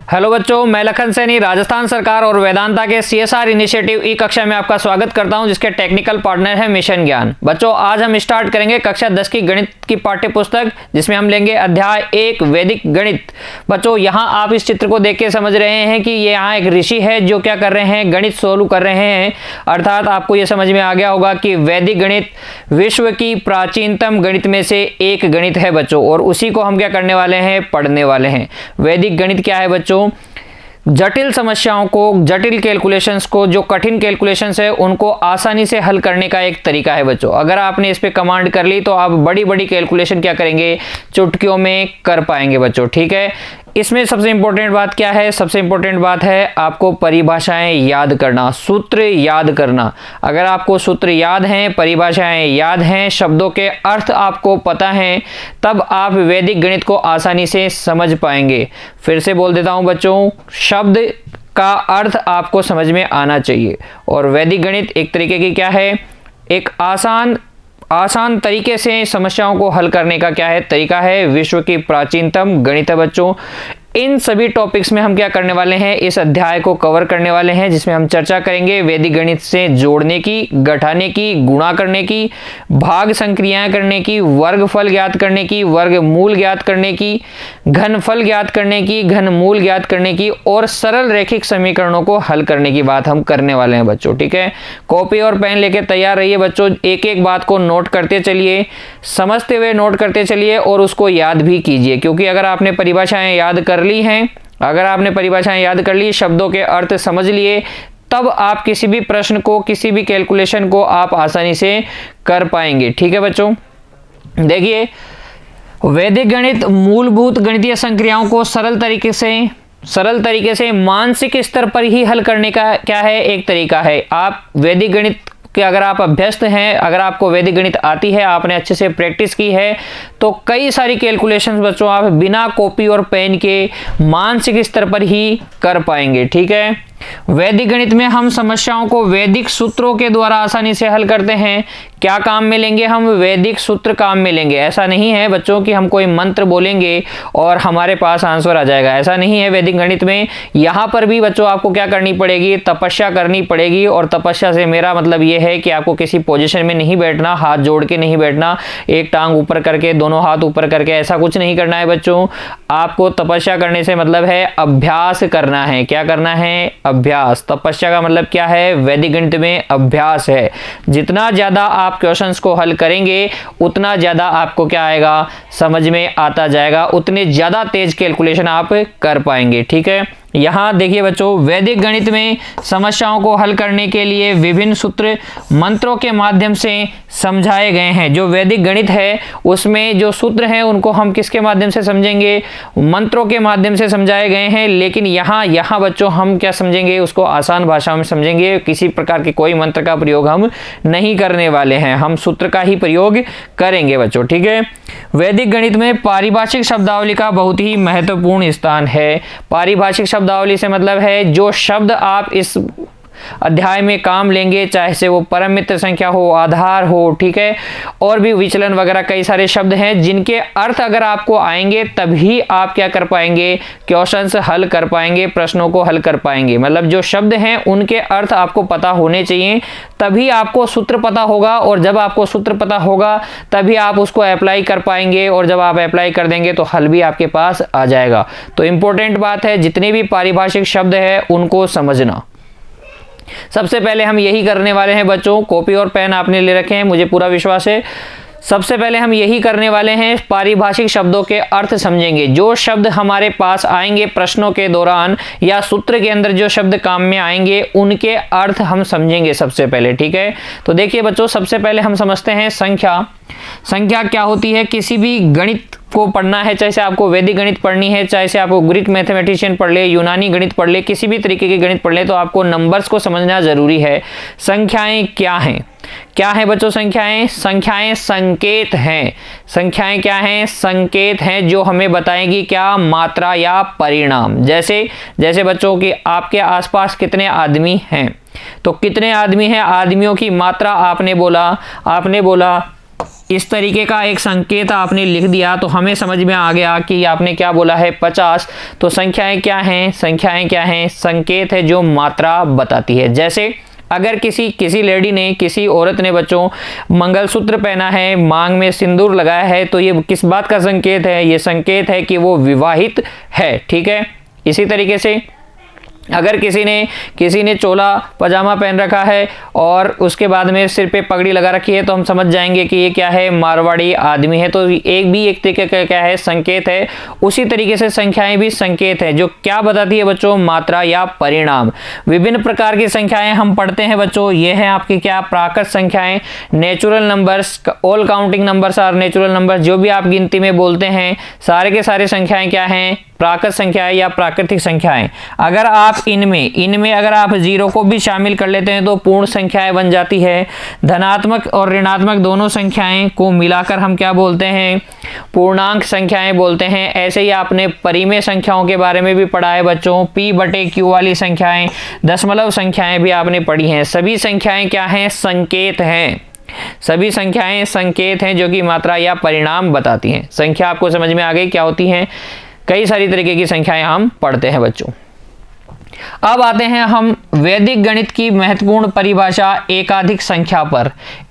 Hello बच्चों, मैं लखन सैनी राजस्थान सरकार और वेदांता के सीएसआर इनिशिएटिव ई कक्षा में आपका स्वागत करता हूं, जिसके टेक्निकल पार्टनर है मिशन ज्ञान। बच्चों, आज हम स्टार्ट करेंगे कक्षा 10 की गणित की पाठ्य पुस्तक, जिसमें हम लेंगे अध्याय 1 वैदिक गणित। बच्चों, यहां आप इस चित्र को देख के समझ रहे हैं कि ये यहाँ एक ऋषि है जो क्या कर रहे हैं, गणित सोल्व कर रहे हैं। अर्थात आपको ये समझ में आ गया होगा कि वैदिक गणित विश्व की प्राचीनतम गणित में से एक गणित है बच्चों, और उसी को हम क्या करने वाले हैं, पढ़ने वाले हैं। वैदिक गणित क्या है बच्चों? जटिल समस्याओं को, जटिल कैलकुलेशंस को, जो कठिन कैलकुलेशंस है उनको आसानी से हल करने का एक तरीका है बच्चों। अगर आपने इस पे कमांड कर ली तो आप बड़ी बड़ी कैलकुलेशन क्या करेंगे, चुटकियों में कर पाएंगे बच्चों। ठीक है, इसमें सबसे इंपॉर्टेंट बात क्या है? सबसे इंपॉर्टेंट बात है आपको परिभाषाएं याद करना, सूत्र याद करना। अगर आपको सूत्र याद हैं, परिभाषाएं याद हैं, शब्दों के अर्थ आपको पता हैं, तब आप वैदिक गणित को आसानी से समझ पाएंगे। फिर से बोल देता हूं बच्चों, शब्द का अर्थ आपको समझ में आना चाहिए। और वैदिक गणित एक तरीके की क्या है, एक आसान तरीके से समस्याओं को हल करने का क्या है, तरीका है। विश्व की प्राचीनतम गणित है बच्चों। इन सभी टॉपिक्स में हम क्या करने वाले हैं, इस अध्याय को कवर करने वाले हैं, जिसमें हम चर्चा करेंगे वैदिक गणित से जोड़ने की, घटाने की, गुणा करने की, भाग संक्रियाएं करने की, वर्गफल ज्ञात करने की, वर्गमूल ज्ञात करने की, घनफल ज्ञात करने की, घनमूल ज्ञात करने की, और सरल रैखिक समीकरणों को हल करने की बात हम करने वाले हैं बच्चों। ठीक है, कॉपी और पेन लेके तैयार रहिए बच्चों। एक एक बात को नोट करते चलिए, समझते हुए नोट करते चलिए, और उसको याद भी कीजिए। क्योंकि अगर आपने परिभाषाएं याद कर ली हैं, अगर आपने परिभाषाएं याद कर ली, शब्दों के अर्थ समझ लिए, तब आप किसी भी प्रश्न को, किसी भी कैलकुलेशन को आप आसानी से कर पाएंगे। ठीक है बच्चों, देखिए वैदिक गणित मूलभूत गणितीय संक्रियाओं को सरल तरीके से मानसिक स्तर पर ही हल करने का क्या है, एक तरीका है। आप वैदिक गणित कि अगर आप अभ्यस्त हैं, अगर आपको वैदिक गणित आती है, आपने अच्छे से प्रैक्टिस की है, तो कई सारी कैलकुलेशंस बच्चों आप बिना कॉपी और पेन के मानसिक स्तर पर ही कर पाएंगे। ठीक है, वैदिक गणित में हम समस्याओं को वैदिक सूत्रों के द्वारा आसानी से हल करते हैं। क्या काम में लेंगे हम? वैदिक सूत्र काम में लेंगे। ऐसा नहीं है बच्चों कि हम कोई मंत्र बोलेंगे और हमारे पास आंसर आ जाएगा, ऐसा नहीं है वैदिक गणित में। यहाँ पर भी बच्चों आपको क्या करनी पड़ेगी, तपस्या करनी पड़ेगी। और तपस्या से मेरा मतलब ये है कि आपको किसी पोजीशन में नहीं बैठना, हाथ जोड़ के नहीं बैठना, एक टांग ऊपर करके, दोनों हाथ ऊपर करके, ऐसा कुछ नहीं करना है बच्चों। आपको तपस्या करने से मतलब है अभ्यास करना है। क्या करना है? अभ्यास। तपस्या का मतलब क्या है? वैदिक गणित में अभ्यास है। जितना ज्यादा आप क्वेश्चंस को हल करेंगे, उतना ज्यादा आपको क्या आएगा, समझ में आता जाएगा, उतने ज्यादा तेज कैलकुलेशन आप कर पाएंगे। ठीक है, यहाँ देखिए बच्चों, वैदिक गणित में समस्याओं को हल करने के लिए विभिन्न सूत्र मंत्रों के माध्यम से समझाए गए हैं। जो वैदिक गणित है उसमें जो सूत्र हैं उनको हम किसके माध्यम से समझेंगे, मंत्रों के माध्यम से समझाए गए हैं। लेकिन यहाँ बच्चों हम क्या समझेंगे, उसको आसान भाषा में समझेंगे। किसी प्रकार के कोई मंत्र का प्रयोग हम नहीं करने वाले हैं, हम सूत्र का ही प्रयोग करेंगे बच्चों। ठीक है, वैदिक गणित में पारिभाषिक शब्दावली का बहुत ही महत्वपूर्ण स्थान है। पारिभाषिक शब्दावली से मतलब है जो शब्द आप इस अध्याय में काम लेंगे, चाहे से वो परम मित्र संख्या हो, आधार हो, ठीक है, और भी विचलन वगैरह कई सारे शब्द हैं जिनके अर्थ अगर आपको आएंगे तभी आप क्या कर पाएंगे, क्वेश्चंस हल कर पाएंगे, प्रश्नों को हल कर पाएंगे। मतलब जो शब्द हैं उनके अर्थ आपको पता होने चाहिए, तभी आपको सूत्र पता होगा, और जब आपको सूत्र पता होगा तभी आप उसको अप्लाई कर पाएंगे, और जब आप अप्लाई कर देंगे तो हल भी आपके पास आ जाएगा। तो इंपॉर्टेंट बात है, जितने भी पारिभाषिक शब्द है उनको समझना। सबसे पहले हम यही करने वाले हैं बच्चों। कॉपी और पेन आपने ले रखे हैं, मुझे पूरा विश्वास है। सबसे पहले हम यही करने वाले हैं, पारिभाषिक शब्दों के अर्थ समझेंगे। जो शब्द हमारे पास आएंगे प्रश्नों के दौरान या सूत्र के अंदर जो शब्द काम में आएंगे, उनके अर्थ हम समझेंगे सबसे पहले। ठीक है, तो देखिए बच्चों, सबसे पहले हम समझते हैं संख्या। संख्या क्या होती है? किसी भी गणित को पढ़ना है, चाहे से आपको वैदिक गणित पढ़नी है, चाहे से आपको ग्रीक मैथमेटिशियन पढ़ ले, यूनानी गणित पढ़ ले, किसी भी तरीके के गणित पढ़ ले, तो आपको नंबर्स को समझना जरूरी है। संख्याएं क्या हैं? क्या है बच्चों संख्याएं? संख्याएं संकेत हैं। संख्याएं क्या हैं? संकेत हैं जो हमें बताएंगी क्या, मात्रा या परिणाम। जैसे बच्चों कि आपके आसपास कितने आदमी हैं, तो कितने आदमी हैं, आदमियों की मात्रा आपने बोला इस तरीके का एक संकेत आपने लिख दिया तो हमें समझ में आ गया कि आपने क्या बोला है 50। तो संख्याएं क्या हैं? संख्याएं क्या हैं? संकेत है जो मात्रा बताती है। जैसे अगर किसी लेडी ने, किसी औरत ने बच्चों मंगलसूत्र पहना है, मांग में सिंदूर लगाया है, तो ये किस बात का संकेत है? ये संकेत है कि वो विवाहित है। ठीक है। इसी तरीके से अगर किसी ने चोला पजामा पहन रखा है और उसके बाद में सिर पे पगड़ी लगा रखी है, तो हम समझ जाएंगे कि ये क्या है? मारवाड़ी आदमी है। तो एक तरीके का क्या है? संकेत है। उसी तरीके से संख्याएं भी संकेत है, जो क्या बताती है बच्चों? मात्रा या परिणाम। विभिन्न प्रकार की संख्याएं हम पढ़ते हैं बच्चों। ये है आपकी क्या? प्राकृत संख्याएं, natural numbers. All counting numbers are natural numbers. जो भी आप गिनती में बोलते हैं सारे के सारे संख्याएं क्या हैं? प्राकृत संख्याएं या प्राकृतिक संख्याएं। अगर आप इनमें अगर आप जीरो को भी शामिल कर लेते हैं तो पूर्ण संख्याएं बन जाती है। धनात्मक और ऋणात्मक दोनों संख्याएं को मिलाकर हम क्या बोलते हैं? पूर्णांक संख्याएं बोलते हैं। ऐसे ही आपने परिमेय संख्याओं के बारे में भी पढ़ा है बच्चों। P/Q वाली संख्याएं, दशमलव संख्याएं भी आपने पढ़ी हैं। सभी संख्याएं क्या हैं? संकेत हैं। सभी संख्याएं संकेत हैं जो कि मात्रा या परिणाम बताती हैं। संख्या आपको समझ में आ गई क्या होती हैं? कई सारी तरीके की संख्याएं हम पढ़ते हैं बच्चों। अब आते हैं हम वैदिक गणित की महत्वपूर्ण परिभाषा एकाधिक संख्या पर।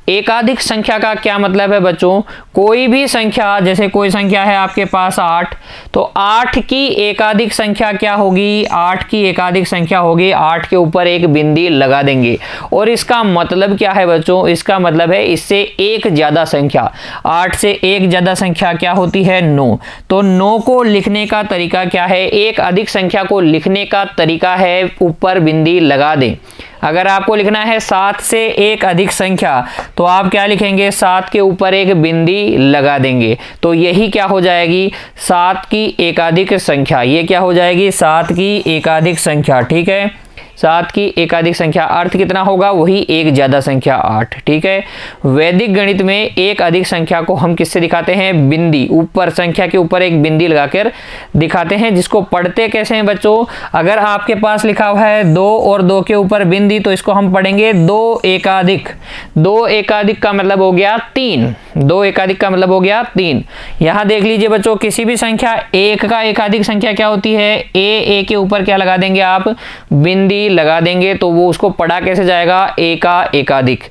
एकाधिक संख्या का क्या मतलब है बच्चों? कोई भी संख्या, जैसे कोई संख्या है आपके पास 8, तो 8 की एकाधिक संख्या क्या होगी? 8 की एकाधिक संख्या होगी, 8 के ऊपर एक बिंदी लगा देंगे। और इसका मतलब क्या है बच्चों? इसका मतलब है इससे एक ज्यादा संख्या। 8 से एक ज्यादा संख्या क्या होती है? 9। तो 9 को लिखने का तरीका क्या है? एक अधिक संख्या को लिखने का तरीका है ऊपर बिंदी लगा दें। अगर आपको लिखना है 7 से एक अधिक संख्या, तो आप क्या लिखेंगे? 7 के ऊपर एक बिंदी लगा देंगे। तो यही क्या हो जाएगी? 7 की एकाधिक संख्या। ये क्या हो जाएगी? 7 की एकाधिक संख्या। ठीक है। 7 की एकाधिक संख्या अर्थ कितना होगा? वही एक ज्यादा संख्या 8। ठीक है। वैदिक गणित में एक अधिक संख्या को हम किससे दिखाते हैं? बिंदी, ऊपर संख्या के ऊपर एक बिंदी लगाकर दिखाते हैं। जिसको पढ़ते कैसे हैं बच्चों? अगर आपके पास लिखा हुआ है 2 और 2 के ऊपर बिंदी, तो इसको हम पढ़ेंगे 2 एकाधिक। 2 एकाधिक का मतलब हो गया 3। 2 एकाधिक का मतलब हो गया 3। यहां देख लीजिए बच्चों, किसी भी संख्या एक का एकाधिक संख्या क्या होती है? ए के ऊपर क्या लगा देंगे आप? बिंदी लगा देंगे। तो वो उसको पढ़ा कैसे जाएगा? ए का एकाधिक।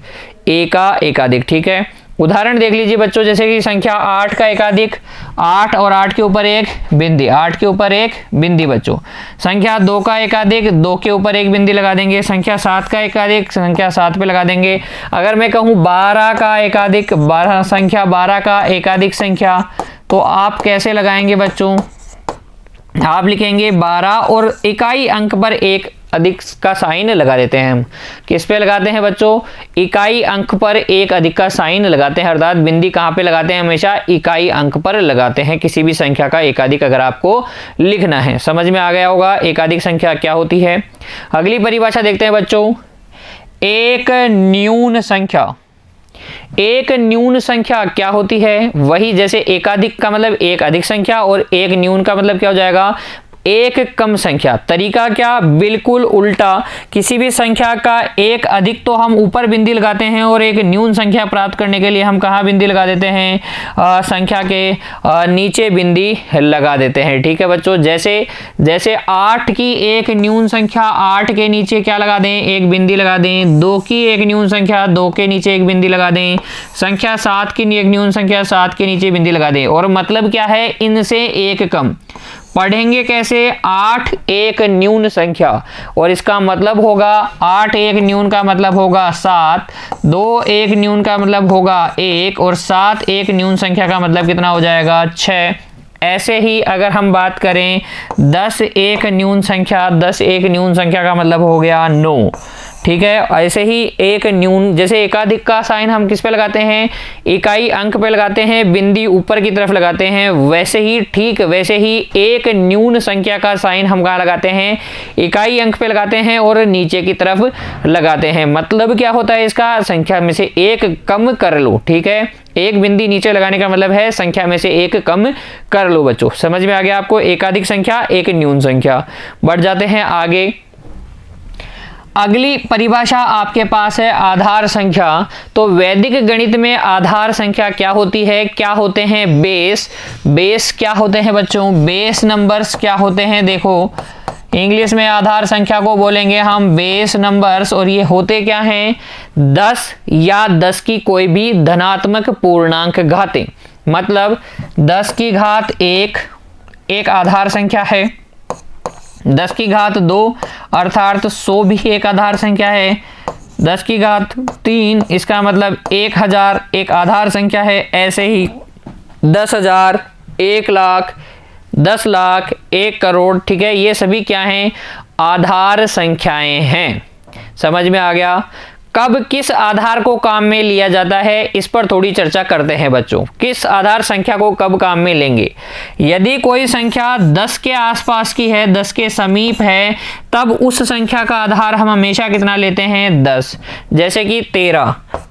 ए का एकाधिक। ठीक है। उदाहरण देख लीजिए बच्चों, जैसे कि संख्या 8 का एकाधिक 8 और 8 के ऊपर एक बिंदी, 8 के ऊपर एक बिंदी बच्चों। संख्या 2 का एकाधिक 2 के ऊपर एक बिंदी लगा देंगे। संख्या 7 का एकाधिक संख्या 7 पे लगा देंगे। अगर मैं कहूँ 12 का एकाधिक, 12 संख्या 12 का एकाधिक संख्या, तो आप कैसे लगाएंगे बच्चों? आप लिखेंगे 12 और इकाई अंक पर एक अधिक का साइन लगा देते हैं। हम किस पे लगाते हैं बच्चों? इकाई अंक पर एक अधिक का साइन लगाते हैं। अर्थात बिंदी कहाँ पे लगाते हैं? हमेशा इकाई अंक पर लगाते हैं किसी भी संख्या का एकाधिक अगर आपको लिखना है। समझ में आ गया होगा एकाधिक संख्या क्या होती है। अगली परिभाषा देखते हैं बच्चों, एक न्यून संख्या। एक न्यून संख्या क्या होती है? वही जैसे एकाधिक का मतलब एक अधिक संख्या और एक न्यून का मतलब क्या हो जाएगा? एक कम संख्या। तरीका क्या? बिल्कुल उल्टा। किसी भी संख्या का एक अधिक तो हम ऊपर बिंदी लगाते हैं और एक न्यून संख्या प्राप्त करने के लिए हम कहाँ बिंदी लगा देते हैं? संख्या के नीचे बिंदी लगा देते हैं। ठीक है बच्चों। जैसे 8 की एक न्यून संख्या 8 के नीचे क्या लगा दें? एक बिंदी लगा दें। 2 की एक न्यून संख्या 2 के नीचे एक बिंदी लगा दें। संख्या 7 की एक न्यून संख्या 7 के नीचे बिंदी लगा दें। और मतलब क्या है? इनसे एक कम। पढ़ेंगे कैसे? 8 एक न्यून संख्या, और इसका मतलब होगा 8 एक न्यून का मतलब होगा 7, 2 एक न्यून का मतलब होगा 1 और 7 एक न्यून संख्या का मतलब कितना हो जाएगा? 6। ऐसे ही अगर हम बात करें 10 एक न्यून संख्या, 10 एक न्यून संख्या का मतलब हो गया 9। ठीक है। ऐसे ही एक न्यून, जैसे एकाधिक का साइन हम किस पे लगाते हैं? इकाई अंक पे लगाते हैं, बिंदी ऊपर की तरफ लगाते हैं। वैसे ही एक न्यून संख्या का साइन हम कहाँ लगाते हैं? इकाई अंक पे लगाते हैं और नीचे की तरफ लगाते हैं। मतलब क्या होता है इसका? संख्या में से एक कम कर लो। ठीक है। एक बिंदी नीचे लगाने का मतलब है संख्या में से एक कम कर लो बच्चों। समझ में आ गया आपको? एकाधिक संख्या, एक न्यून संख्या। बढ़ जाते हैं आगे। अगली परिभाषा आपके पास है आधार संख्या। तो वैदिक गणित में आधार संख्या क्या होती है, क्या होते हैं बेस। बेस क्या होते हैं बच्चों, बेस नंबर्स क्या होते हैं। देखो इंग्लिश में आधार संख्या को बोलेंगे हम बेस नंबर्स, और ये होते क्या हैं 10 या 10 की कोई भी धनात्मक पूर्णांक घातें। मतलब 10 की घात 1 एक आधार संख्या है, 10 की घात 2 अर्थात 100 भी एक आधार संख्या है, 10 की घात 3 इसका मतलब 1000 एक आधार संख्या है। ऐसे ही 10,000, 1 लाख, 10 लाख, 1 करोड़, ठीक है, ये सभी क्या हैं आधार संख्याएं हैं। समझ में आ गया। कब किस आधार को काम में लिया जाता है इस पर थोड़ी चर्चा करते हैं बच्चों। किस आधार संख्या को कब काम में लेंगे। यदि कोई संख्या 10 के आसपास की है, 10 के समीप है, तब उस संख्या का आधार हम हमेशा कितना लेते हैं 10। जैसे कि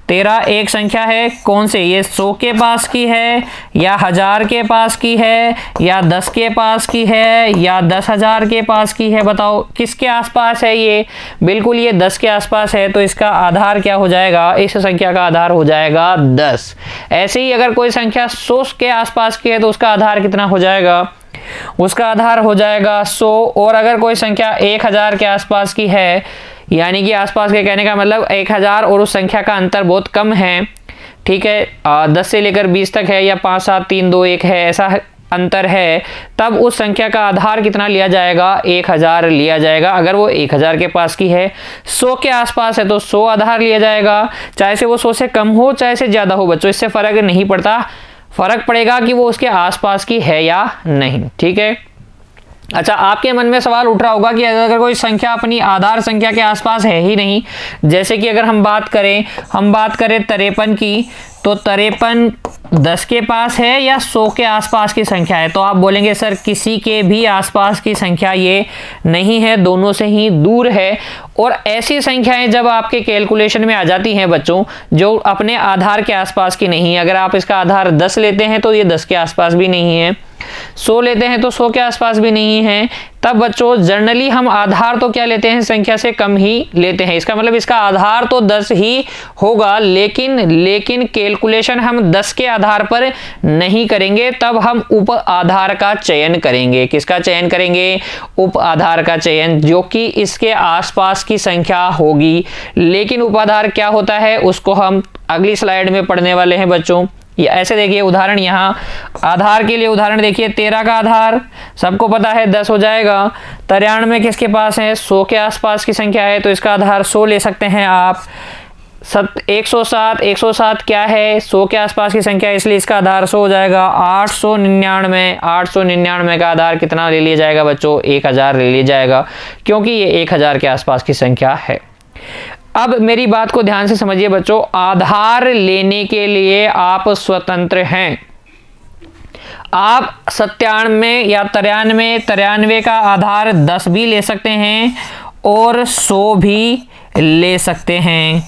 13 एक संख्या है, कौन से, ये 100 के पास की है या 1000 के पास की है या 10 के पास की है या 10,000 के पास की है। बताओ किसके आसपास है ये, बिल्कुल ये 10 के आसपास है, तो इसका आधार क्या हो जाएगा, इस संख्या का आधार हो जाएगा 10। ऐसे ही अगर कोई संख्या 100 के आसपास की है तो उसका आधार कितना हो जाएगा, उसका आधार हो जाएगा 100। और अगर कोई संख्या 1000 के आसपास की है, यानी कि आसपास के कहने का मतलब 1000 और उस संख्या का अंतर बहुत कम है, ठीक है, 10 से लेकर 20 तक है या 5 7 3 2 1 है, ऐसा अंतर है, तब उस संख्या का आधार कितना लिया जाएगा 1000 लिया जाएगा। अगर वो 1000 के पास की है, 100 के आसपास है तो 100 आधार लिया जाएगा, चाहे से वो 100 से कम हो चाहे से ज़्यादा हो बच्चों, इससे फ़र्क नहीं पड़ता, फ़र्क पड़ेगा कि वो उसके आसपास की है या नहीं, ठीक है। अच्छा, आपके मन में सवाल उठ रहा होगा कि अगर कोई संख्या अपनी आधार संख्या के आसपास है ही नहीं, जैसे कि अगर हम बात करें 53 की, तो 53 10 के पास है या 100 के आसपास की संख्या है, तो आप बोलेंगे सर किसी के भी आसपास की संख्या ये नहीं है, दोनों से ही दूर है। और ऐसी संख्याएं जब आपके कैलकुलेशन में आ जाती हैं बच्चों जो अपने आधार के आसपास की नहीं है, अगर आप इसका आधार 10 लेते हैं तो ये 10 के आसपास भी नहीं है, 100 लेते हैं तो 100 के आसपास भी नहीं है, तब बच्चों जनरली हम आधार तो क्या लेते हैं, संख्या से कम ही लेते हैं। इसका मतलब इसका आधार तो 10 ही होगा, लेकिन कैलकुलेशन हम 10 के आधार पर नहीं करेंगे, तब हम उप आधार का चयन करेंगे। किसका चयन करेंगे, उप आधार का चयन, जो कि इसके आसपास की संख्या होगी। लेकिन उप आधार क्या होता है उसको हम अगली स्लाइड में पढ़ने वाले हैं बच्चों। ये ऐसे देखिए उदाहरण, यहाँ आधार के लिए उदाहरण देखिए, 13 का आधार सबको पता है 10 हो जाएगा। 93 किसके पास है, 100 के आसपास की संख्या है, तो इसका आधार 100 ले सकते हैं आप। 107 क्या है, 100 के आसपास की संख्या है, इसलिए इसका आधार 100 हो जाएगा। 899 का आधार कितना ले लिया जाएगा बच्चों, 1000 ले लिया जाएगा, क्योंकि ये 1000 के आसपास की संख्या है। अब मेरी बात को ध्यान से समझिए बच्चों, आधार लेने के लिए आप स्वतंत्र हैं। आप 97 या 93 का आधार 10 भी ले सकते हैं और 100 भी ले सकते हैं।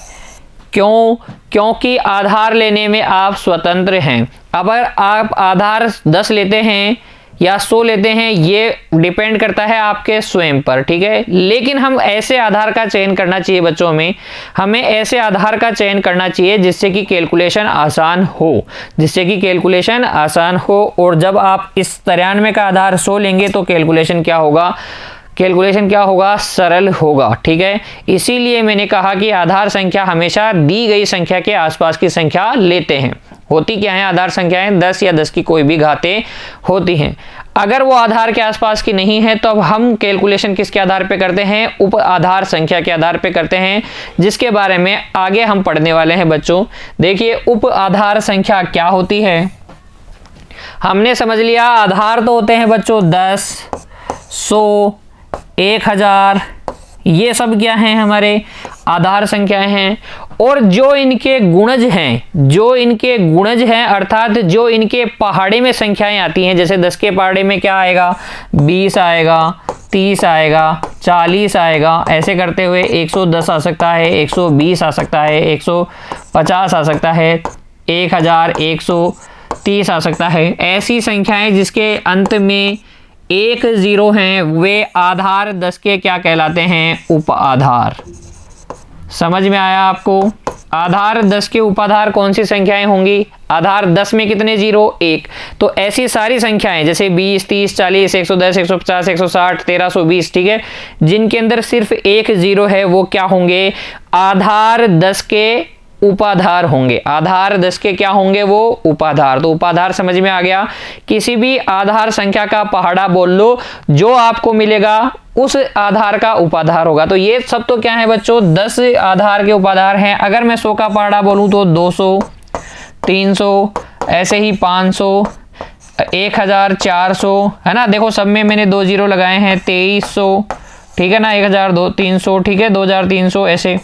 क्यों, क्योंकि आधार लेने में आप स्वतंत्र हैं। अगर आप आधार 10 लेते हैं या 100 लेते हैं, ये डिपेंड करता है आपके स्वयं पर, ठीक है। लेकिन हम ऐसे आधार का चयन करना चाहिए बच्चों में, हमें ऐसे आधार का चयन करना चाहिए जिससे कि कैलकुलेशन आसान हो, और जब आप इस 93 का आधार 100 लेंगे तो कैलकुलेशन क्या होगा, सरल होगा, ठीक है। इसीलिए मैंने कहा कि आधार संख्या हमेशा दी गई संख्या के आसपास की संख्या लेते हैं। होती क्या है आधार संख्याएं, 10 या 10 की कोई भी घातें होती हैं। अगर वो आधार के आसपास की नहीं है तो अब हम कैलकुलेशन किसके आधार पे करते हैं, उप आधार संख्या के आधार पे करते हैं, जिसके बारे में आगे हम पढ़ने वाले हैं बच्चों। देखिए उप आधार संख्या क्या होती है। हमने समझ लिया आधार तो होते हैं बच्चों 10, 100, 1000, ये सब क्या हैं, हमारे आधार संख्याएं हैं। और जो इनके गुणज हैं अर्थात जो इनके पहाड़े में संख्याएं आती हैं, जैसे 10 के पहाड़े में क्या आएगा, 20 आएगा, 30 आएगा, 40 आएगा, ऐसे करते हुए 110 आ सकता है, 120 आ सकता है, 150 आ सकता है, 1000, 130 आ सकता है। ऐसी संख्याएं जिसके अंत में 1 0 हैं वे आधार 10 के क्या कहलाते हैं, उप आधार। समझ में आया आपको? आधार 10 के उपाधार कौन सी संख्याएं होंगी? आधार 10 में कितने जीरो? 1। तो ऐसी सारी संख्याएं जैसे 20, 30, 40, 110, 150, 160, 1320, ठीक है, जिनके अंदर सिर्फ एक जीरो है वो क्या होंगे? आधार 10 के उपाधार होंगे। आधार 10 के क्या होंगे? वो उपाधार। तो उपाधार समझ में आ गया। किसी भी आधार संख्या का पहाड़ा बोल लो, जो आपको मिलेगा उस आधार का उपाधार होगा। तो ये सब तो क्या है बच्चों? 10 आधार के उपाधार हैं। अगर मैं 100 का पहाड़ा बोलूं तो 200, 300, ऐसे ही 500, 1400, है ना। देखो सब में मैंने 2 जीरो लगाए हैं। 2300, ठीक है ना, 1300, ठीक है, 2300, ऐसे।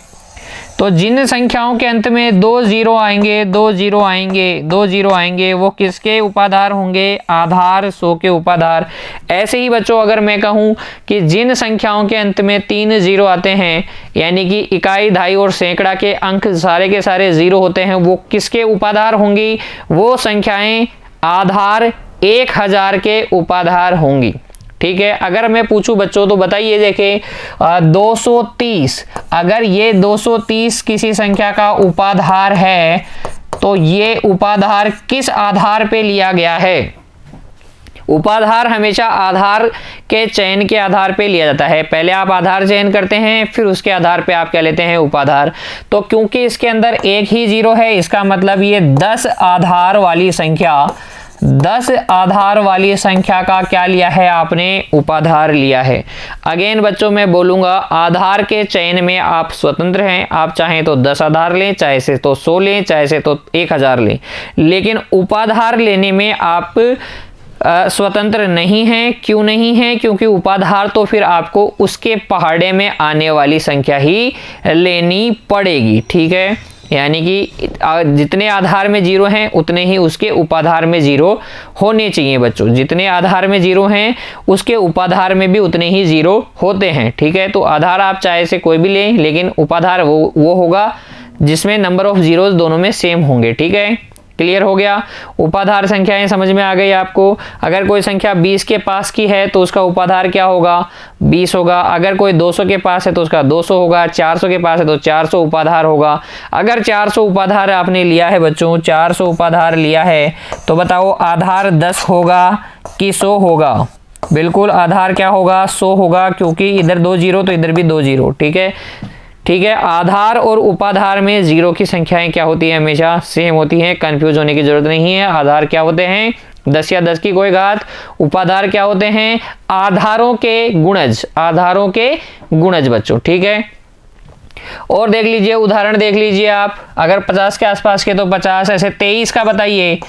तो जिन संख्याओं के अंत में 2 जीरो आएंगे, 2 जीरो आएंगे, 2 जीरो आएंगे, वो किसके उपाधार होंगे? आधार 100 के उपाधार। ऐसे ही बच्चों अगर मैं कहूं कि जिन संख्याओं के अंत में 3 जीरो आते हैं, यानी कि इकाई, दहाई और सैकड़ा के अंक सारे के सारे जीरो होते हैं, वो किसके उपाधार होंगी? वो संख्याएं आधार 1000 के उपाधार होंगी। ठीक है। अगर मैं पूछूं बच्चों तो बताइए, देखें 230, अगर ये 230 किसी संख्या का उपाधार है तो ये उपाधार किस आधार पे लिया गया है? उपाधार हमेशा आधार के चयन के आधार पे लिया जाता है। पहले आप आधार चयन करते हैं, फिर उसके आधार पे आप क्या लेते हैं? उपाधार। तो क्योंकि इसके अंदर एक ही जीरो है, इसका मतलब ये 10 आधार वाली संख्या, 10 आधार वाली संख्या का क्या लिया है आपने? उपाधार लिया है। अगेन बच्चों मैं बोलूंगा, आधार के चयन में आप स्वतंत्र हैं। आप चाहें तो 10 आधार लें, चाहे से तो 100 लें, चाहे से तो 1000 लें, लेकिन उपाधार लेने में आप स्वतंत्र नहीं है। क्यों नहीं है? क्योंकि उपाधार तो फिर आपको उसके पहाड़े में आने वाली संख्या ही लेनी पड़ेगी। ठीक है, यानी कि जितने आधार में जीरो हैं उतने ही उसके उपाधार में जीरो होने चाहिए बच्चों। जितने आधार में जीरो हैं उसके उपाधार में भी उतने ही जीरो होते हैं। ठीक है, तो आधार आप चाहे से कोई भी लें, लेकिन उपाधार वो होगा जिसमें नंबर ऑफ जीरोस दोनों में सेम होंगे। ठीक है, क्लियर हो गया? उपाधार संख्याएं समझ में आ गई आपको। अगर कोई संख्या 20 के पास की है तो उसका उपाधार क्या होगा? 20 होगा। अगर कोई 200 के पास है तो उसका 200 होगा। 400 के पास है तो 400 उपाधार होगा। अगर 400 उपाधार आपने लिया है बच्चों, 400 उपाधार लिया है, तो बताओ आधार 10 होगा कि 100 होगा? बिल्कुल आधार क्या होगा? 100 होगा, क्योंकि इधर 2 जीरो तो इधर भी 2 जीरो। ठीक है, ठीक है। आधार और उपाधार में जीरो की संख्याएं क्या होती है? हमेशा सेम होती हैं। कंफ्यूज होने की जरूरत नहीं है। आधार क्या होते हैं? 10 या 10 की कोई घात। उपाधार क्या होते हैं? आधारों के गुणज, आधारों के गुणज बच्चों। ठीक है, और देख लीजिए, उदाहरण देख लीजिए आप। अगर 50 के आसपास के तो 50, ऐसे 23 का बताइए,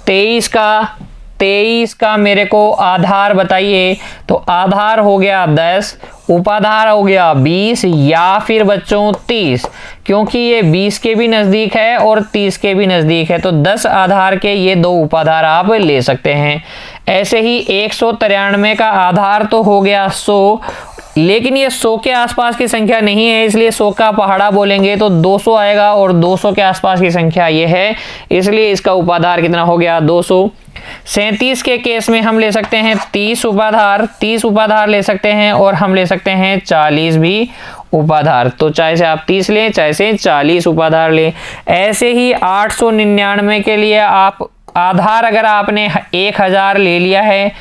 23 का मेरे को आधार बताइए। तो आधार हो गया 10, उपाधार हो गया 20 या फिर बच्चों 30, क्योंकि ये 20 के भी नजदीक है और 30 के भी नजदीक है, तो 10 आधार के ये 2 उपाधार आप ले सकते हैं। ऐसे ही 193 का आधार तो हो गया 100, लेकिन ये 100 के आसपास की संख्या नहीं है, इसलिए 100 का पहाड़ा बोलेंगे तो 200 आएगा, और 200 के आसपास की संख्या ये है, इसलिए इसका उपाधार कितना हो गया? 200। 37 के केस में हम ले सकते हैं 30 उपाधार, 30 उपाधार ले सकते हैं, और हम ले सकते हैं 40 भी उपाधार। तो चाहे से आप 30 लें, चाहे से 40 उपाधार लें। ऐसे ही 899 के लिए आप आधार अगर आपने 1000 ले लिया है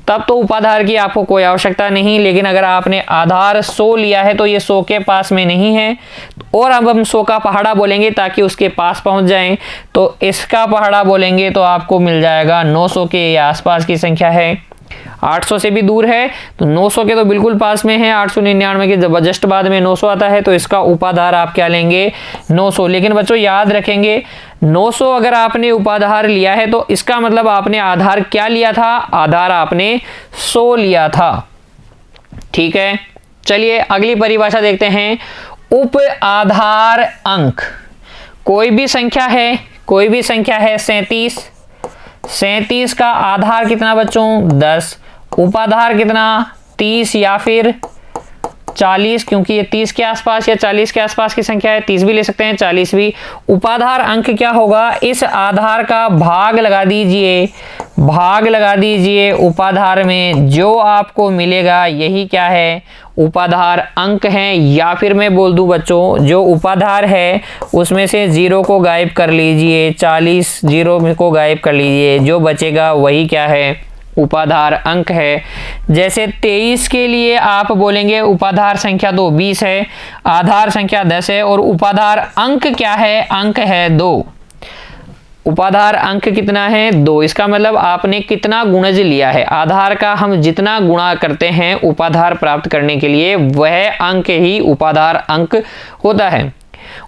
तब तो उपाधार की आपको कोई आवश्यकता नहीं, लेकिन अगर आपने आधार 100 लिया है तो ये 100 के पास में नहीं है, और अब हम 100 का पहाड़ा बोलेंगे ताकि उसके पास पहुंच जाएं, तो इसका पहाड़ा बोलेंगे तो आपको मिल जाएगा 900 के आसपास की संख्या है। 800 से भी दूर है, तो 900 के तो बिल्कुल पास में है। 899 के जब जस्ट बाद में 900 आता है तो इसका उपाधार आप क्या लेंगे? 900। लेकिन बच्चों याद रखेंगे, 900 अगर आपने उपाधार लिया है तो इसका मतलब आपने आधार क्या लिया था? आधार आपने 100 लिया था। ठीक है, चलिए अगली परिभाषा देखते हैं। उप आधार अंक। कोई भी संख्या है, कोई भी संख्या है 37 का आधार कितना बच्चों? 10, उपाधार कितना? 30 या फिर 40, क्योंकि ये 30 के आसपास या 40 के आसपास की संख्या है, 30 भी ले सकते हैं, 40 भी। उपाधार अंक क्या होगा, इस आधार का भाग लगा दीजिए, भाग लगा दीजिए उपाधार में, जो आपको मिलेगा यही क्या है, उपाधार अंक हैं। या फिर मैं बोल दूं बच्चों, जो उपाधार है उसमें से 0 को गायब कर लीजिए, 40 0 को गायब कर लीजिए, जो बचेगा वही क्या है, उपाधार अंक है। जैसे 23 के लिए आप बोलेंगे उपाधार संख्या तो 20 है, आधार संख्या 10 है, और उपाधार अंक क्या है, अंक है 2। उपाधार अंक कितना है, 2। इसका मतलब आपने कितना गुणज लिया है, आधार का हम जितना गुणा करते हैं उपाधार प्राप्त करने के लिए, वह अंक ही उपाधार अंक होता है।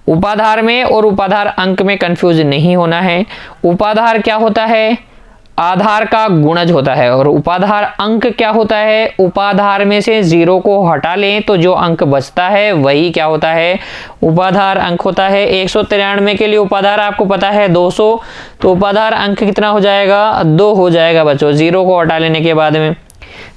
उपाधार में और उपाधार अंक में कंफ्यूज नहीं होना है। उपाधार क्या होता है, आधार का गुणज होता है, और उपाधार अंक क्या होता है, उपाधार में से 0 को हटा लें तो जो अंक बचता है वही क्या होता है, उपाधार अंक होता है। 193 के लिए उपाधार आपको पता है 200, तो उपाधार अंक कितना हो जाएगा, 2 हो जाएगा बच्चों, 0 को हटा लेने के बाद में।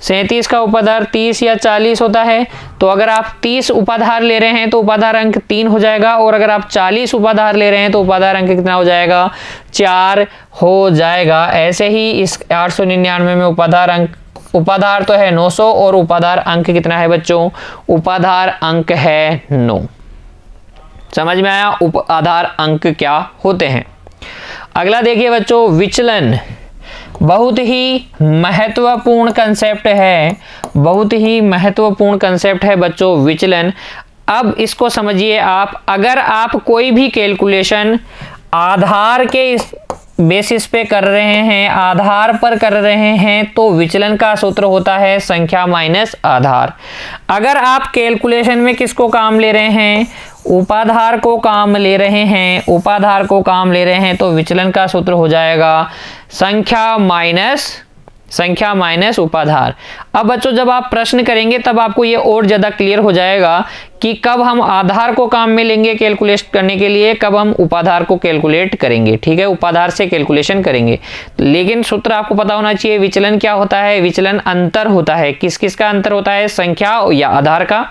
37 का उपाधार 30 या 40 होता है, तो अगर आप 30 उपाधार ले रहे हैं तो उपाधार अंक 3 हो जाएगा, और अगर आप 40 उपाधार ले रहे हैं तो उपाधार अंक कितना हो जाएगा, 4 हो जाएगा। ऐसे ही इस 899 में उपाधार अंक, उपाधार तो है 900 और उपाधार अंक कितना है बच्चों, उपाधार अंक है 9। समझ में आया उपाधार अंक क्या होते हैं। अगला देखिए बच्चों, विचलन। बहुत ही महत्वपूर्ण कंसेप्ट है, बहुत ही महत्वपूर्ण कंसेप्ट है बच्चों विचलन। अब इसको समझिए आप, अगर आप कोई भी कैलकुलेशन आधार के बेसिस पे कर रहे हैं, आधार पर कर रहे हैं, तो विचलन का सूत्र होता है संख्या माइनस आधार। अगर आप कैलकुलेशन में किसको काम ले रहे हैं, उपाधार को काम ले रहे हैं, उपाधार को काम ले रहे हैं, तो विचलन का सूत्र हो जाएगा संख्या माइनस उपाधार। अब बच्चों जब आप प्रश्न करेंगे तब आपको ये और ज़्यादा क्लियर हो जाएगा कि कब हम आधार को काम में लेंगे कैलकुलेट करने के लिए, कब हम उपाधार को कैलकुलेट करेंगे। ठीक है, उपाधार से कैलकुलेशन करेंगे, लेकिन सूत्र आपको पता होना चाहिए। विचलन क्या होता है, विचलन अंतर होता है। किस किस का अंतर होता है, संख्या या आधार का,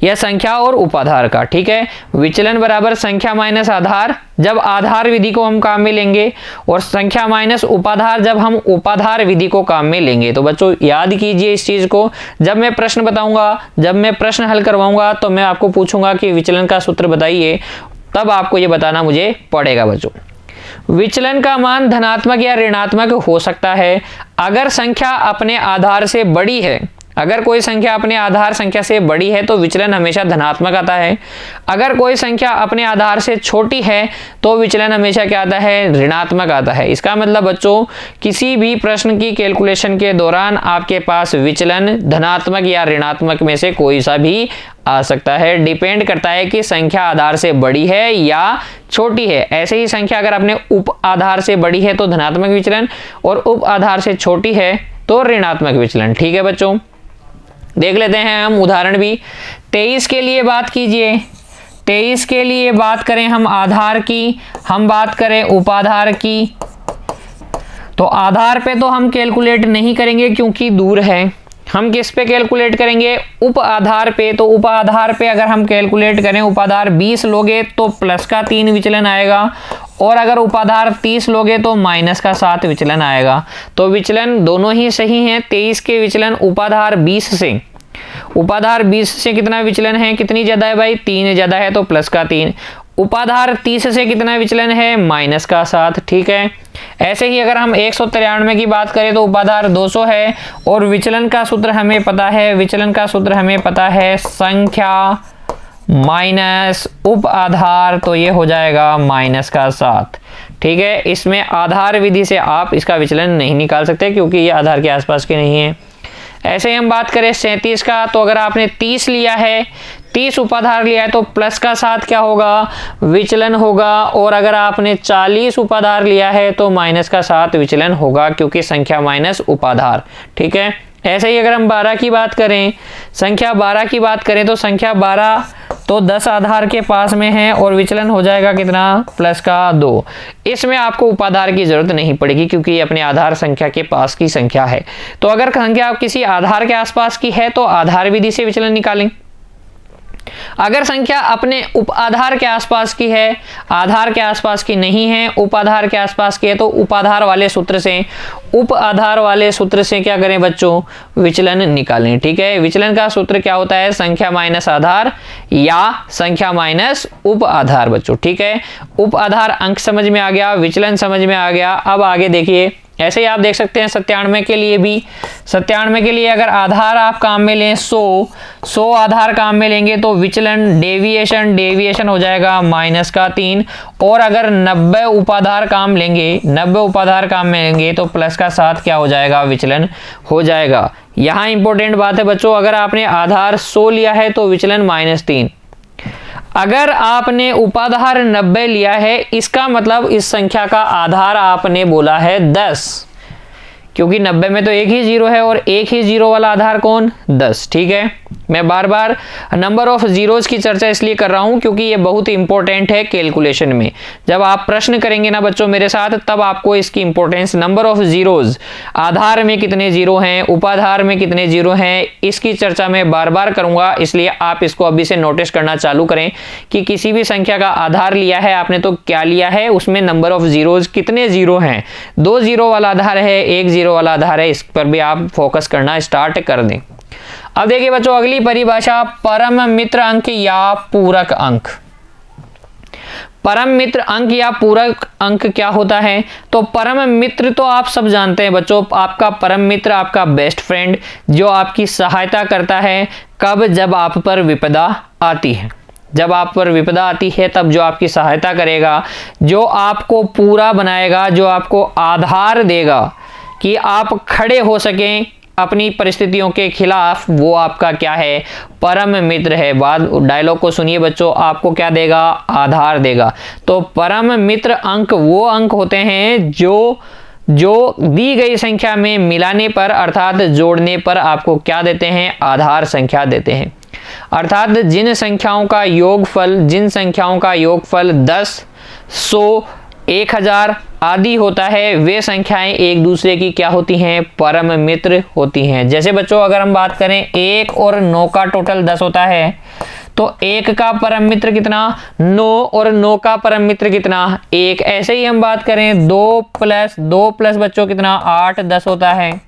या संख्या और उपाधार का। ठीक है, विचलन बराबर संख्या माइनस आधार जब आधार विधि को हम काम में लेंगे, और संख्या माइनस उपाधार जब हम उपाधार विधि को काम में लेंगे। तो बच्चों याद कीजिए इस चीज को, जब मैं प्रश्न बताऊंगा, जब मैं प्रश्न हल करवाऊंगा, तो मैं आपको पूछूंगा कि विचलन का सूत्र बताइए, तब आपको ये बताना मुझे पड़ेगा बच्चों। विचलन का मान धनात्मक या ऋणात्मक हो सकता है अगर संख्या अपने आधार से बड़ी है। अगर कोई संख्या अपने आधार संख्या से बड़ी है तो विचलन हमेशा धनात्मक आता है। अगर कोई संख्या अपने आधार से छोटी है तो विचलन हमेशा क्या आता है, ऋणात्मक आता है। इसका मतलब बच्चों किसी भी प्रश्न की कैलकुलेशन के दौरान आपके पास विचलन धनात्मक या ऋणात्मक में से कोई सा भी आ सकता है। डिपेंड करता है कि संख्या आधार से बड़ी है या छोटी है। ऐसे ही संख्या अगर अपने उप आधार से बड़ी है तो धनात्मक विचलन, और उप आधार से छोटी है तो ऋणात्मक विचलन। ठीक है बच्चों, देख लेते हैं हम उदाहरण भी। 23 के लिए बात कीजिए, 23 के लिए बात करें हम आधार की, हम बात करें उपाधार की, तो आधार पे तो हम कैलकुलेट नहीं करेंगे क्योंकि दूर है। हम किस पे कैलकुलेट करेंगे, उप आधार पे। तो उप आधार पे अगर हम कैलकुलेट करें, उपाधार 20 लोगे तो प्लस का 3 विचलन आएगा, और अगर उपाधार 30 लोगे तो माइनस का 7 विचलन आएगा। तो विचलन दोनों ही सही हैं। 23 के विचलन उपाधार 20 से, उपाधार 20 से कितना विचलन है, कितनी ज्यादा है भाई, 3 ज्यादा है, तो प्लस का 3। उपाधार 30 से कितना विचलन है, माइनस का 7। ठीक है, ऐसे ही अगर हम 193 की बात करें तो उपाधार 200 है, और विचलन का सूत्र हमें पता है, विचलन का सूत्र हमें पता है संख्या माइनस उप आधार, तो ये हो जाएगा माइनस का 7। ठीक है, इसमें आधार विधि से आप इसका विचलन नहीं निकाल सकते क्योंकि ये आधार के आसपास के नहीं है। ऐसे ही हम बात करें 37 का, तो अगर आपने 30 लिया है, 30 उपाधार लिया है, तो प्लस का 7 क्या होगा, विचलन होगा, और अगर आपने 40 उपाधार लिया है तो माइनस का 7 विचलन होगा क्योंकि संख्या माइनस उपाधार। ठीक है, ऐसे ही अगर हम 12 की बात करें, संख्या 12 की बात करें तो संख्या 12 तो 10 आधार के पास में है, और विचलन हो जाएगा कितना, प्लस का 2। इसमें आपको उपाधार की जरूरत नहीं पड़ेगी क्योंकि ये अपने आधार संख्या के पास की संख्या है। तो अगर संख्या किसी आधार के आसपास की है तो आधार विधि से विचलन निकालें। अगर संख्या अपने उप आधार के आसपास की है, आधार के आसपास की नहीं है, उप आधार के आसपास की है, तो उप आधार वाले सूत्र से क्या करें बच्चों, विचलन निकालें। ठीक है, विचलन का सूत्र क्या होता है, संख्या माइनस आधार या संख्या माइनस उप आधार बच्चों। ठीक है, उप आधार अंक समझ में आ गया, विचलन समझ में आ गया। अब आगे देखिए, ऐसे ही आप देख सकते हैं 97 के लिए भी, 97 के लिए अगर आधार आप काम में लें 100 आधार काम में लेंगे तो विचलन डेविएशन हो जाएगा -3। और अगर 90 उपाधार काम लेंगे, 90 उपाधार काम में लेंगे तो प्लस का 7 क्या हो जाएगा, विचलन हो जाएगा। यहाँ इंपॉर्टेंट बात है बच्चों, अगर आपने आधार 100 लिया है तो विचलन -3। अगर आपने उपाधार 90 लिया है, इसका मतलब इस संख्या का आधार आपने बोला है 10, क्योंकि 90 में तो एक ही जीरो है और एक ही जीरो वाला आधार कौन, 10। ठीक है, मैं बार बार नंबर ऑफ जीरोज की चर्चा इसलिए कर रहा हूं क्योंकि ये बहुत इंपॉर्टेंट है कैलकुलेशन में। जब आप प्रश्न करेंगे ना बच्चों मेरे साथ, तब आपको इसकी इंपॉर्टेंस, नंबर ऑफ जीरोज, आधार में कितने जीरो हैं, उपाधार में कितने जीरो हैं, इसकी चर्चा मैं बार बार करूंगा। इसलिए आप इसको अभी से नोटिस करना चालू करें कि किसी भी संख्या का आधार लिया है आपने तो क्या लिया है, उसमें नंबर ऑफ जीरोज कितने जीरो हैं। 2 जीरो वाला आधार है, 1 जीरो वाला आधार है, इस पर भी आप फोकस करना स्टार्ट कर दें। अब देखिए बच्चों, अगली परिभाषा, परम मित्र अंक या पूरक अंक। परम मित्र अंक या पूरक अंक क्या होता है, तो परम मित्र तो आप सब जानते हैं बच्चों, आपका परम मित्र आपका बेस्ट फ्रेंड जो आपकी सहायता करता है। कब, जब आप पर विपदा आती है, जब आप पर विपदा आती है तब जो आपकी सहायता करेगा, जो आपको पूरा बनाएगा, जो आपको आधार देगा कि आप खड़े हो सकें अपनी परिस्थितियों के खिलाफ, वो आपका क्या है, परम मित्र है। बाद डायलॉग को सुनिए बच्चों, आपको क्या देगा, आधार देगा। तो परम मित्र अंक वो अंक होते हैं जो दी गई संख्या में मिलाने पर अर्थात जोड़ने पर आपको क्या देते हैं, आधार संख्या देते हैं। अर्थात जिन संख्याओं का योगफल 10, 100, 1000 आदि होता है, वे संख्याएं एक दूसरे की क्या होती हैं, परम मित्र होती हैं। जैसे बच्चों अगर हम बात करें 1 और 9 का टोटल 10 होता है, तो 1 का परम मित्र कितना, 9, और 9 का परम मित्र कितना, 1। ऐसे ही हम बात करें 2 प्लस बच्चों कितना, 8, 10 होता है,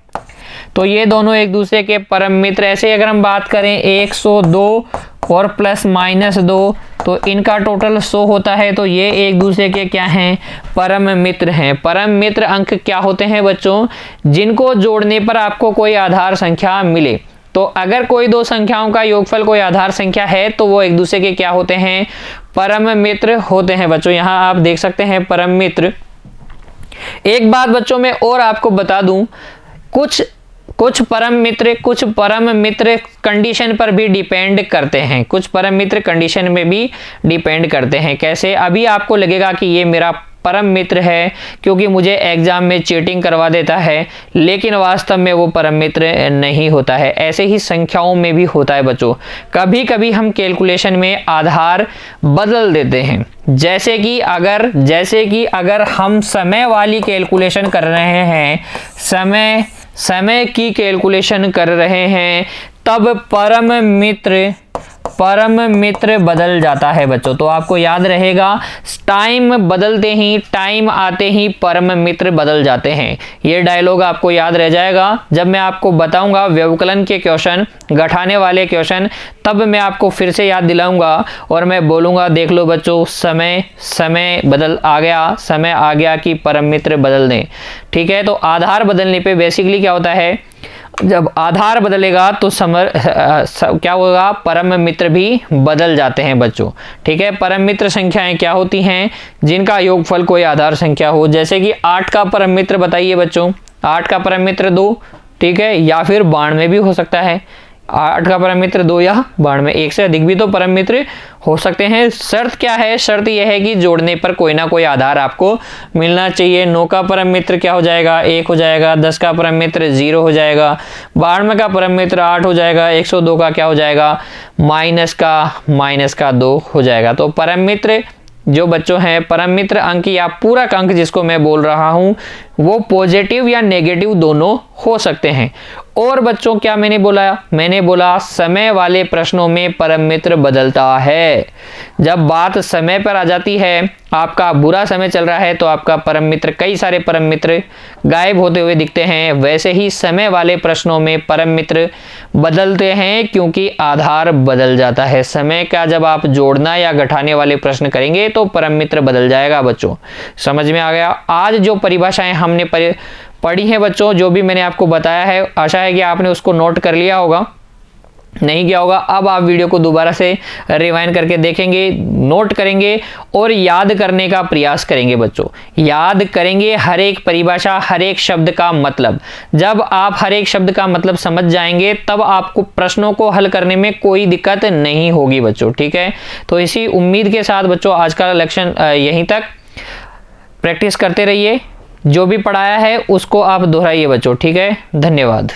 तो ये दोनों एक दूसरे के परम मित्र। ऐसे अगर हम बात करें 102 और +-2, तो इनका टोटल 100 होता है, तो ये एक दूसरे के क्या हैं, परम मित्र हैं। परम मित्र अंक क्या होते हैं बच्चों, जिनको जोड़ने पर आपको कोई आधार संख्या मिले। तो अगर कोई दो संख्याओं का योगफल कोई आधार संख्या है तो वो एक दूसरे के क्या होते हैं, परम मित्र होते हैं बच्चों। यहाँ आप देख सकते हैं परम मित्र। एक बात बच्चों मैं और आपको बता दूं, कुछ परम मित्र कंडीशन पर भी डिपेंड करते हैं, कुछ परम मित्र कंडीशन में भी डिपेंड करते हैं। कैसे, अभी आपको लगेगा कि ये मेरा परम मित्र है क्योंकि मुझे एग्जाम में चीटिंग करवा देता है, लेकिन वास्तव में वो परम मित्र नहीं होता है। ऐसे ही संख्याओं में भी होता है बच्चों, कभी कभी हम कैलकुलेशन में आधार बदल देते हैं। जैसे कि अगर हम समय वाली कैलकुलेशन कर रहे हैं, समय की कैलकुलेशन कर रहे हैं, तब परम मित्र बदल जाता है बच्चों। तो आपको याद रहेगा, टाइम आते ही परम मित्र बदल जाते हैं। ये डायलॉग आपको याद रह जाएगा। जब मैं आपको बताऊंगा व्यवकलन के क्वेश्चन, घटाने वाले क्वेश्चन, तब मैं आपको फिर से याद दिलाऊंगा और मैं बोलूंगा देख लो बच्चों, समय आ गया कि परम मित्र बदल दें। ठीक है, तो आधार बदलने पे बेसिकली क्या होता है, जब आधार बदलेगा तो क्या होगा, परम मित्र भी बदल जाते हैं बच्चों। ठीक है, परम मित्र संख्याएं क्या होती हैं, जिनका योगफल कोई आधार संख्या हो। जैसे कि 8 का परम मित्र बताइए बच्चों, 8 का परम मित्र 2, ठीक है, या फिर 92 भी हो सकता है। 8 का परम मित्र 2 या 92, एक से अधिक भी तो परम मित्र हो सकते हैं। शर्त क्या है, शर्त यह है कि जोड़ने पर कोई ना कोई आधार आपको मिलना चाहिए। 9 का परम मित्र क्या हो जाएगा, 1 हो जाएगा। 10 का परम मित्र 0 हो जाएगा। 92 का परम मित्र 8 हो जाएगा। 102 का क्या हो जाएगा, माइनस का 2 हो जाएगा। तो परम मित्र जो बच्चों हैं, परम मित्र अंक या पूरक अंक जिसको मैं बोल रहा हूं, वो पॉजिटिव या नेगेटिव दोनों हो सकते हैं। और बच्चों क्या मैंने बोला समय वाले प्रश्नों में परम मित्र बदलता है। जब बात समय पर आ जाती है, आपका बुरा समय चल रहा है, तो आपका परम मित्र, कई सारे परम मित्र गायब होते हुए दिखते हैं। वैसे ही समय वाले प्रश्नों में परम मित्र बदलते हैं, क्योंकि आधार बदल जाता है। समय का जब आप जोड़ना या घटाने वाले प्रश्न करेंगे तो परम मित्र बदल जाएगा। बच्चों समझ में आ गया? आज जो परिभाषाएं हमने पढ़ी है बच्चों, जो भी मैंने आपको बताया है, आशा है कि आपने उसको नोट कर लिया होगा। नहीं किया होगा, अब आप वीडियो को दोबारा से रिवाइंड करके देखेंगे, नोट करेंगे और याद करने का प्रयास करेंगे। बच्चों याद करेंगे हर एक परिभाषा, हर एक शब्द का मतलब। जब आप हर एक शब्द का मतलब समझ जाएंगे, तब आपको प्रश्नों को हल करने में कोई दिक्कत नहीं होगी बच्चों। ठीक है, तो इसी उम्मीद के साथ बच्चों आज का लेक्चर यहीं तक। प्रैक्टिस करते रहिए, जो भी पढ़ाया है उसको आप दोहराइए बच्चों। ठीक है, धन्यवाद।